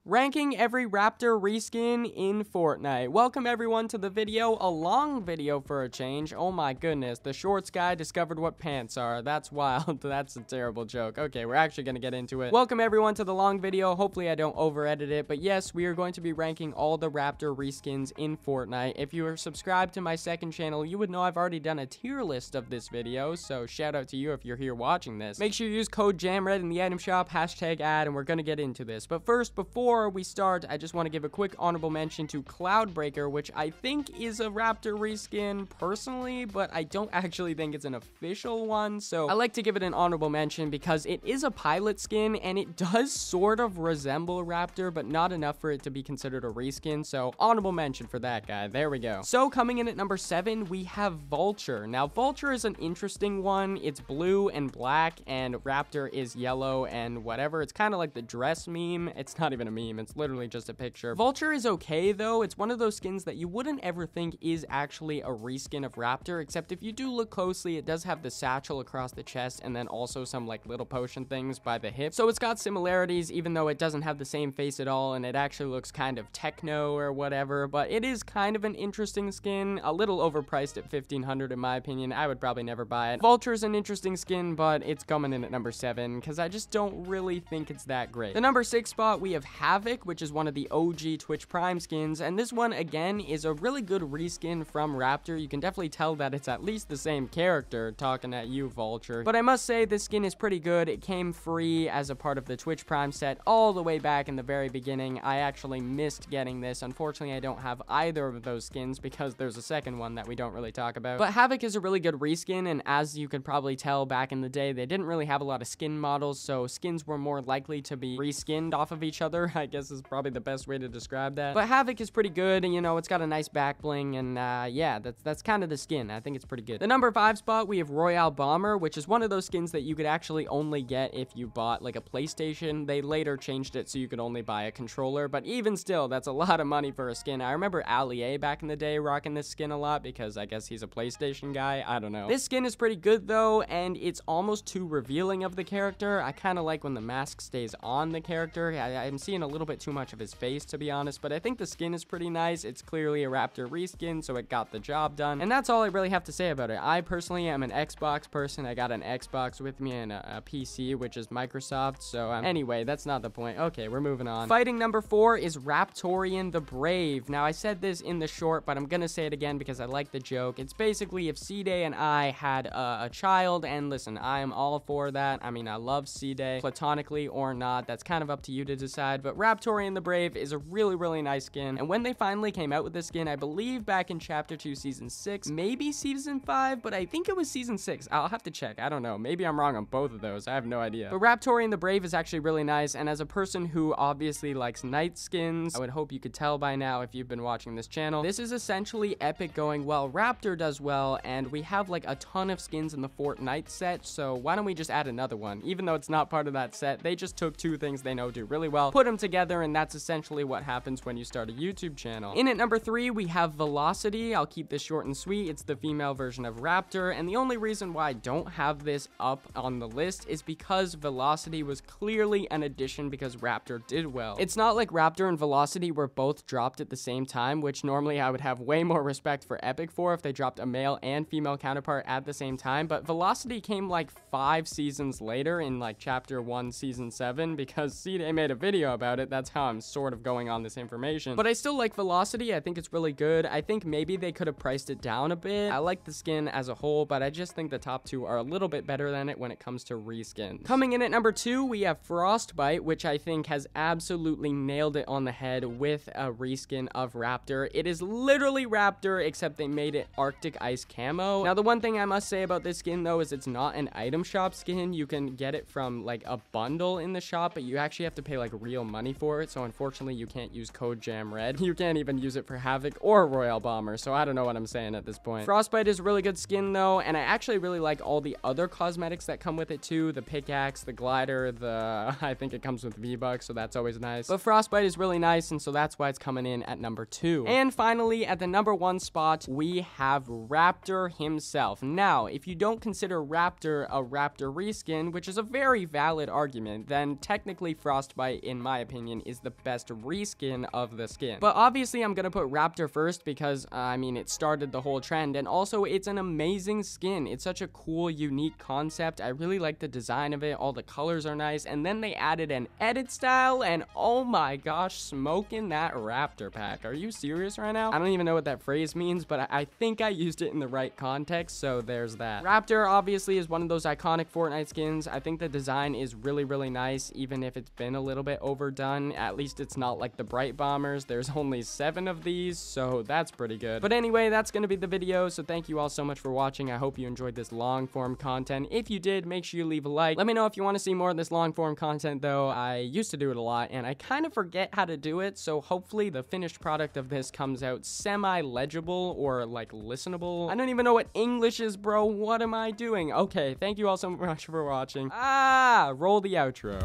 Ranking every Raptor reskin in Fortnite. Welcome everyone to the video, a long video for a change. Oh my goodness, the shorts guy discovered what pants are. That's wild. That's a terrible joke. Okay, we're actually gonna get into it. Welcome everyone to the long video. Hopefully I don't over edit it, but yes, we are going to be ranking all the Raptor reskins in Fortnite. If you are subscribed to my second channel, you would know I've already done a tier list of this video, so shout out to you if you're here watching this. Make sure you use code JAMRED in the item shop, hashtag ad, and we're gonna get into this. But first, before we start, I just want to give a quick honorable mention to Cloudbreaker, which I think is a Raptor reskin personally, but I don't actually think it's an official one, so I like to give it an honorable mention because it is a pilot skin and it does sort of resemble Raptor, but not enough for it to be considered a reskin, so honorable mention for that guy. There we go. So coming in at number 7, we have Vulture. Now Vulture is an interesting one. It's blue and black and Raptor is yellow and whatever. It's kind of like the dress meme. It's not even a meme. It's literally just a picture. Vulture is okay though. It's one of those skins that you wouldn't ever think is actually a reskin of Raptor, except if you do look closely, it does have the satchel across the chest and then also some like little potion things by the hip. So it's got similarities even though it doesn't have the same face at all and it actually looks kind of techno or whatever, but it is kind of an interesting skin. A little overpriced at 1500 in my opinion. I would probably never buy it. Vulture is an interesting skin, but it's coming in at number 7 because I just don't really think it's that great. The number 6 spot, we have Havoc, which is one of the OG Twitch Prime skins, and this one again is a really good reskin from Raptor. You can definitely tell that it's at least the same character, talking at you, Vulture. But I must say this skin is pretty good. It came free as a part of the Twitch Prime set all the way back in the very beginning. I actually missed getting this. Unfortunately, I don't have either of those skins because there's a second one that we don't really talk about. But Havoc is a really good reskin, and as you could probably tell back in the day, they didn't really have a lot of skin models, so skins were more likely to be reskinned off of each other, I guess is probably the best way to describe that. But Havoc is pretty good, and you know, it's got a nice back bling, and yeah, that's kind of the skin. I think it's pretty good. The number 5 spot, we have Royale Bomber, which is one of those skins that you could actually only get if you bought like a PlayStation. They later changed it so you could only buy a controller, but even still, that's a lot of money for a skin. I remember Ali back in the day rocking this skin a lot because I guess he's a PlayStation guy. I don't know. This skin is pretty good though, and it's almost too revealing of the character. I kind of like when the mask stays on the character. I'm seeing a little bit too much of his face, to be honest, but I think the skin is pretty nice. It's clearly a Raptor reskin, so it got the job done, and that's all I really have to say about it. I personally am an Xbox person. I got an Xbox with me and a PC, which is Microsoft, so anyway, that's not the point. Okay, we're moving on. Fighting number 4 is Raptorian the Brave. Now, I said this in the short, but I'm gonna say it again because I like the joke. It's basically if C-Day and I had a child, and listen, I am all for that. I mean, I love C-Day, platonically or not. That's kind of up to you to decide, but Raptorian the Brave is a really, really nice skin, and when they finally came out with this skin, I believe back in Chapter 2, Season 6, maybe Season 5, but I think it was Season 6. I'll have to check. I don't know. Maybe I'm wrong on both of those. I have no idea. But Raptorian the Brave is actually really nice, and as a person who obviously likes night skins, I would hope you could tell by now if you've been watching this channel, this is essentially Epic going, well, Raptor does well, and we have like a ton of skins in the Fortnite set, so why don't we just add another one? Even though it's not part of that set, they just took two things they know do really well, put them together, and that's essentially what happens when you start a YouTube channel. In at number 3, we have Velocity. I'll keep this short and sweet. It's the female version of Raptor, and the only reason why I don't have this up on the list is because Velocity was clearly an addition because Raptor did well. It's not like Raptor and Velocity were both dropped at the same time, which normally I would have way more respect for Epic for if they dropped a male and female counterpart at the same time, but Velocity came like 5 seasons later in like Chapter 1, Season 7, because C-Day made a video about it. That's how I'm sort of going on this information. But I still like Velocity. I think it's really good. I think maybe they could have priced it down a bit. I like the skin as a whole, but I just think the top 2 are a little bit better than it when it comes to reskins. Coming in at number 2, we have Frostbite, which I think has absolutely nailed it on the head with a reskin of Raptor. It is literally Raptor, except they made it Arctic Ice camo. Now, the one thing I must say about this skin, though, is it's not an item shop skin. You can get it from, like, a bundle in the shop, but you actually have to pay, like, real money for it, so unfortunately, you can't use code JAMRED. You can't even use it for Havoc or Royale Bomber, so I don't know what I'm saying at this point. Frostbite is a really good skin, though, and I actually really like all the other cosmetics that come with it, too. The pickaxe, the glider, I think it comes with V-Bucks, so that's always nice. But Frostbite is really nice, and so that's why it's coming in at number 2. And finally, at the number 1 spot, we have Raptor himself. Now, if you don't consider Raptor a Raptor reskin, which is a very valid argument, then technically Frostbite, in my opinion, opinion, is the best reskin of the skin. But obviously, I'm gonna put Raptor first because, I mean, it started the whole trend, and also it's an amazing skin. It's such a cool, unique concept. I really like the design of it. All the colors are nice, and then they added an edit style, and oh my gosh, smoking that Raptor pack. Are you serious right now? I don't even know what that phrase means, but I think I used it in the right context, so there's that. Raptor obviously is one of those iconic Fortnite skins. I think the design is really, really nice, even if it's been a little bit overdone. At least it's not like the Bright Bombers. There's only 7 of these, so that's pretty good. But anyway, that's gonna be the video, so thank you all so much for watching. I hope you enjoyed this long form content. If you did, make sure you leave a like. Let me know if you want to see more of this long form content, though. I used to do it a lot, and I kind of forget how to do it, so hopefully the finished product of this comes out semi-legible or like listenable. I don't even know what English is, bro. What am I doing? Okay, thank you all so much for watching. Roll the outro.